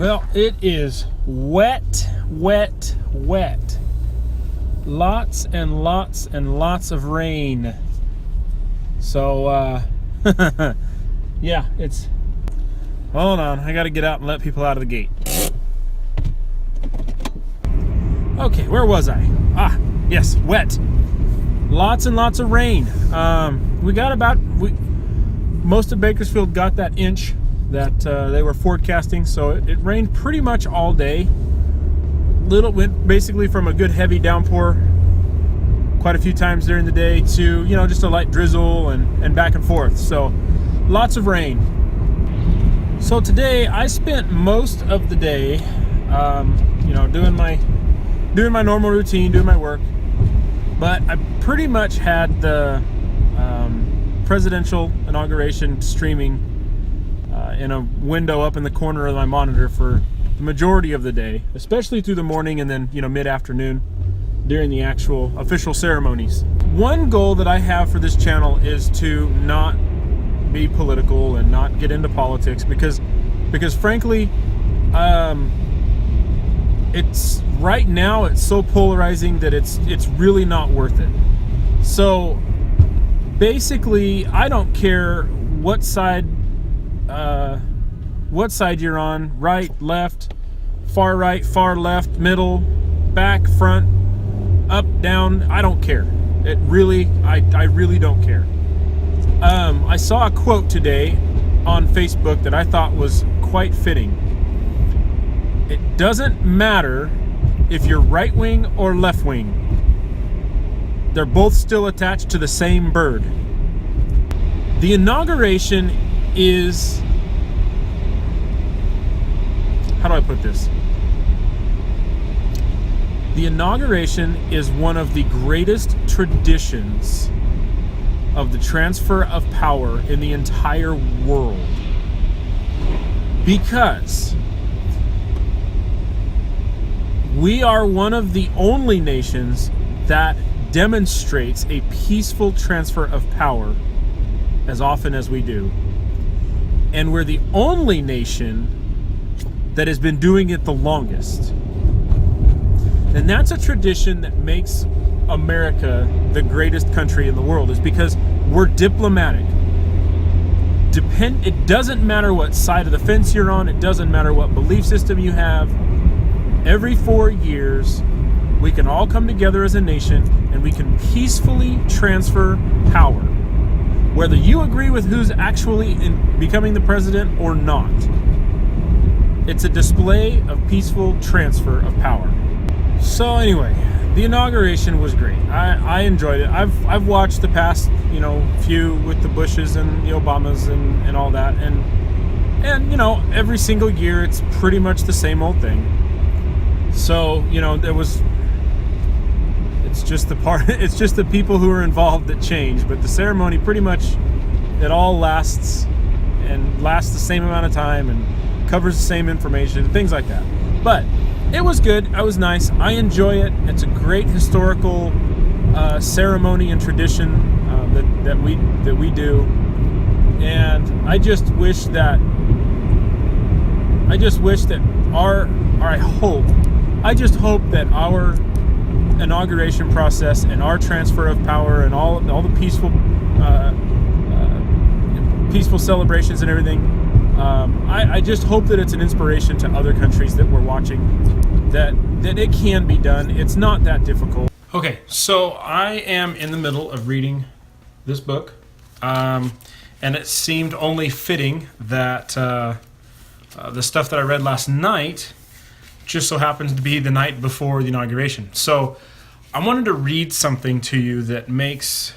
Well, it is wet, wet, wet. Lots and lots and lots of rain. So, yeah, it's... Hold on, I gotta get out and let people out of the gate. Okay, where was I? Ah, yes, wet. Lots and lots of rain. We got most of Bakersfield got that inch that they were forecasting, so it rained pretty much all day. Went basically from a good heavy downpour quite a few times during the day to, just a light drizzle and back and forth. So lots of rain. So today I spent most of the day, doing my normal routine, doing my work, but I pretty much had the presidential inauguration streaming in a window up in the corner of my monitor for the majority of the day, especially through the morning and then, mid-afternoon during the actual official ceremonies. One goal that I have for this channel is to not be political and not get into politics because frankly, it's right now it's so polarizing that it's really not worth it. So basically, I don't care what side you're on, right, left, far right, far left, middle, back, front, up, down. I don't care. I really don't care. I saw a quote today on Facebook that I thought was quite fitting. It doesn't matter if you're right wing or left wing. They're both still attached to the same bird. The inauguration is, how do I put this? The inauguration is one of the greatest traditions of the transfer of power in the entire world, because we are one of the only nations that demonstrates a peaceful transfer of power as often as we do. And we're the only nation that has been doing it the longest. And that's a tradition that makes America the greatest country in the world, is because we're diplomatic. It doesn't matter what side of the fence you're on, it doesn't matter what belief system you have. Every 4 years, we can all come together as a nation and we can peacefully transfer power, whether you agree with who's actually becoming the president or not. It's a display of peaceful transfer of power. So anyway, the inauguration was great. I enjoyed it. I've watched the past, few with the Bushes and the Obamas and all that, and every single year it's pretty much the same old thing. So it's just the people who are involved that change, but the ceremony pretty much it all lasts the same amount of time and covers the same information, things like that. But it was good. It was nice. I enjoy it. It's a great historical ceremony and tradition that we do, and I just wish that I just hope that our inauguration process and our transfer of power and all the peaceful celebrations and everything, I just hope that it's an inspiration to other countries that we're watching, that it can be done. It's not that difficult. Okay, so I am in the middle of reading this book, and it seemed only fitting that the stuff that I read last night just so happens to be the night before the inauguration. So I wanted to read something to you that makes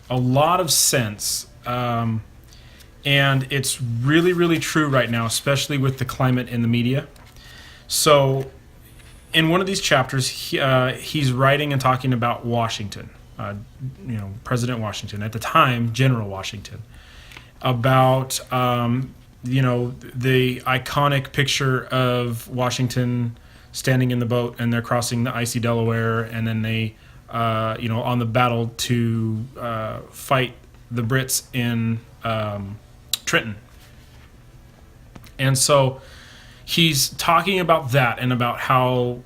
a lot of sense, and it's really, really true right now, especially with the climate in the media. So in one of these chapters, he's writing and talking about Washington, President Washington, at the time, General Washington, about the iconic picture of Washington standing in the boat and they're crossing the icy Delaware, and then they, on the battle to fight the Brits in Trenton. And so, he's talking about that and about how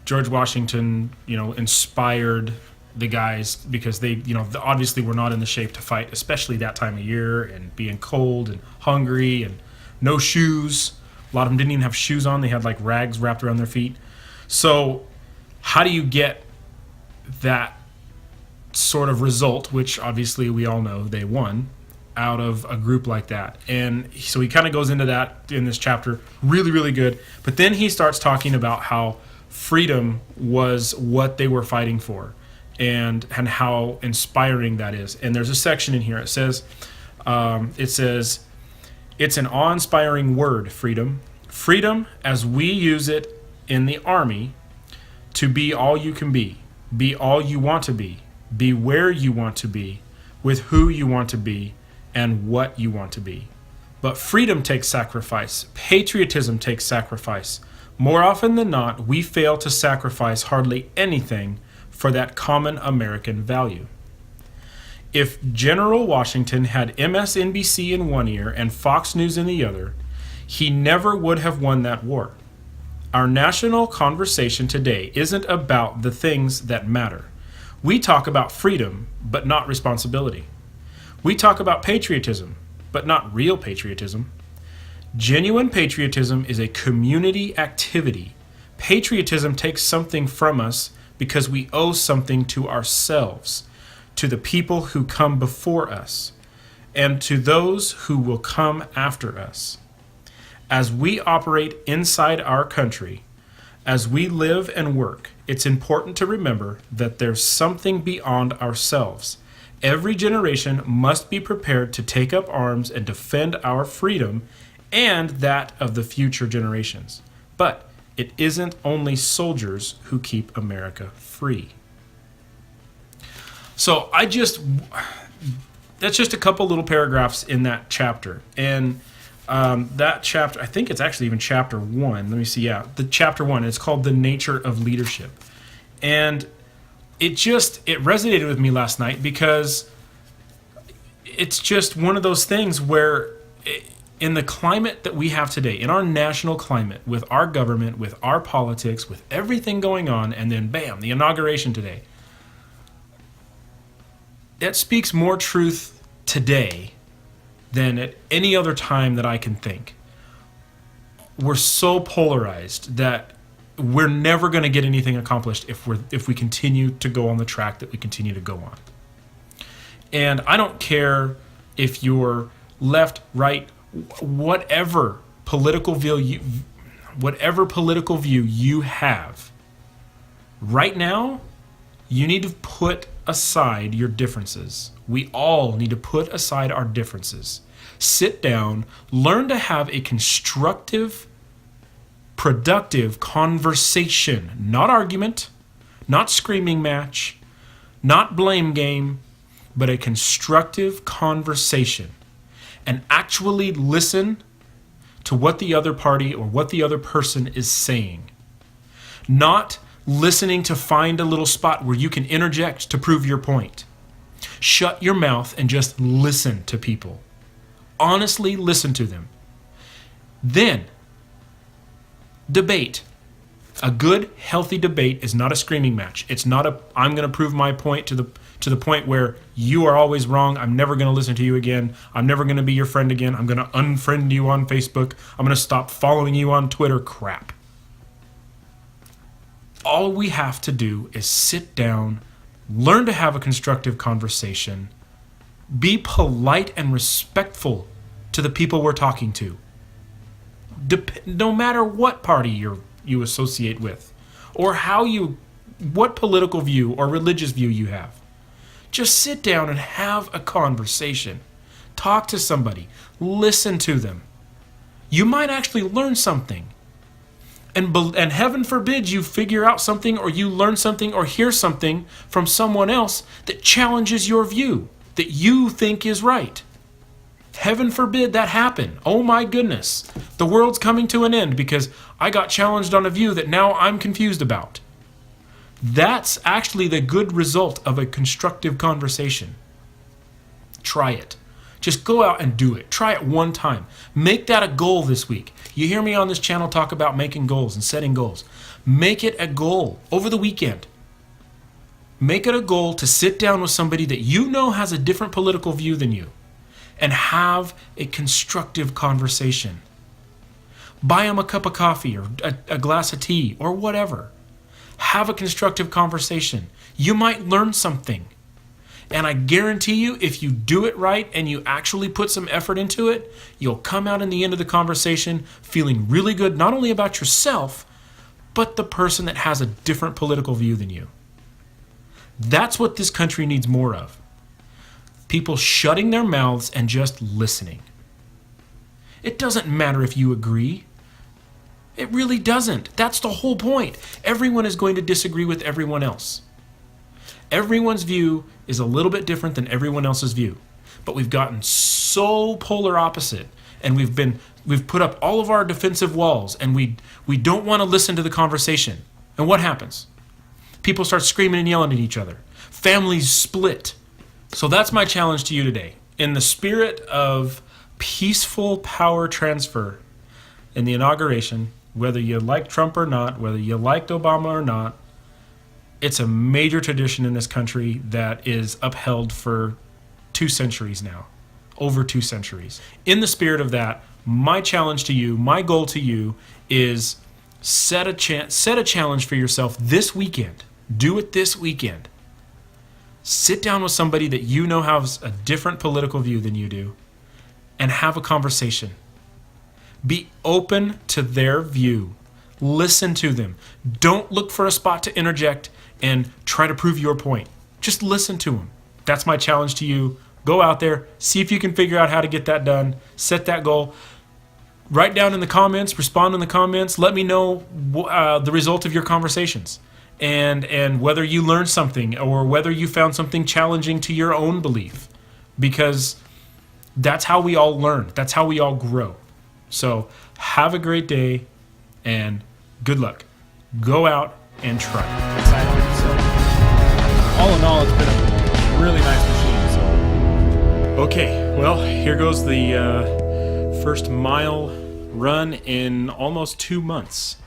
George Washington, inspired the guys because they, obviously were not in the shape to fight, especially that time of year and being cold and hungry and no shoes. A lot of them didn't even have shoes on. They had like rags wrapped around their feet. So how do you get that sort of result, which obviously we all know they won, out of a group like that? And so he kind of goes into that in this chapter. Really, really good. But then he starts talking about how freedom was what they were fighting for, and how inspiring that is. And there's a section in here. It says, it's an awe-inspiring word, freedom. Freedom, as we use it in the Army, to be all you can be all you want to be where you want to be, with who you want to be, and what you want to be. But freedom takes sacrifice. Patriotism takes sacrifice. More often than not, we fail to sacrifice hardly anything for that common American value. If General Washington had MSNBC in one ear and Fox News in the other, he never would have won that war. Our national conversation today isn't about the things that matter. We talk about freedom, but not responsibility. We talk about patriotism, but not real patriotism. Genuine patriotism is a community activity. Patriotism takes something from us because we owe something to ourselves, to the people who come before us, and to those who will come after us. As we operate inside our country, as we live and work, it's important to remember that there's something beyond ourselves. Every generation must be prepared to take up arms and defend our freedom and that of the future generations. But it isn't only soldiers who keep America free. So that's just a couple little paragraphs in that chapter. And that chapter, I think it's actually even chapter 1. Let me see. Yeah, the chapter 1. It's called The Nature of Leadership. And it resonated with me last night because it's just one of those things where in the climate that we have today, in our national climate, with our government, with our politics, with everything going on, and then bam, the inauguration today, that speaks more truth today than at any other time that I can think. We're so polarized that we're never going to get anything accomplished if we continue to go on the track that we continue to go on. And I don't care if you're left, right, whatever political view you have. Right now, you need to put aside your differences. We all need to put aside our differences. Sit down, learn to have a constructive, productive conversation, not argument, not screaming match, not blame game, but a constructive conversation, and actually listen to what the other party or what the other person is saying. Not listening to find a little spot where you can interject to prove your point. Shut your mouth and just listen to people. Honestly listen to them. Then, debate. A good, healthy debate is not a screaming match. It's not I'm going to prove my point to the point where you are always wrong. I'm never going to listen to you again. I'm never going to be your friend again. I'm going to unfriend you on Facebook. I'm going to stop following you on Twitter. Crap. All we have to do is sit down, learn to have a constructive conversation, be polite and respectful to the people we're talking to. No matter what party you associate with, or what political view or religious view you have. Just sit down and have a conversation. Talk to somebody. Listen to them. You might actually learn something. And heaven forbid you figure out something or you learn something or hear something from someone else that challenges your view, that you think is right. Heaven forbid that happen. Oh my goodness. The world's coming to an end because I got challenged on a view that now I'm confused about. That's actually the good result of a constructive conversation. Try it. Just go out and do it. Try it one time. Make that a goal this week. You hear me on this channel talk about making goals and setting goals. Make it a goal over the weekend. Make it a goal to sit down with somebody that you know has a different political view than you and have a constructive conversation. Buy them a cup of coffee or a glass of tea or whatever. Have a constructive conversation. You might learn something. And I guarantee you, if you do it right and you actually put some effort into it, you'll come out in the end of the conversation feeling really good, not only about yourself, but the person that has a different political view than you. That's what this country needs more of. People shutting their mouths and just listening. It doesn't matter if you agree. It really doesn't. That's the whole point. Everyone is going to disagree with everyone else. Everyone's view is a little bit different than everyone else's view. But we've gotten so polar opposite, and we've put up all of our defensive walls, and we don't want to listen to the conversation. And what happens? People start screaming and yelling at each other. Families split. So that's my challenge to you today. In the spirit of peaceful power transfer in the inauguration, whether you like Trump or not, whether you liked Obama or not, it's a major tradition in this country that is upheld for 2 centuries now, over 2 centuries. In the spirit of that, my challenge to you, my goal to you is set a challenge for yourself this weekend. Do it this weekend. Sit down with somebody that you know has a different political view than you do and have a conversation. Be open to their view. Listen to them. Don't look for a spot to interject and try to prove your point. Just listen to them. That's my challenge to you. Go out there, see if you can figure out how to get that done. Set that goal. Write down in the comments, respond in the comments. Let me know the result of your conversations and whether you learned something or whether you found something challenging to your own belief. Because that's how we all learn. That's how we all grow. So have a great day and good luck. Go out and try. So, all in all, it's been a really nice machine. So, okay, well, here goes the first mile run in almost 2 months.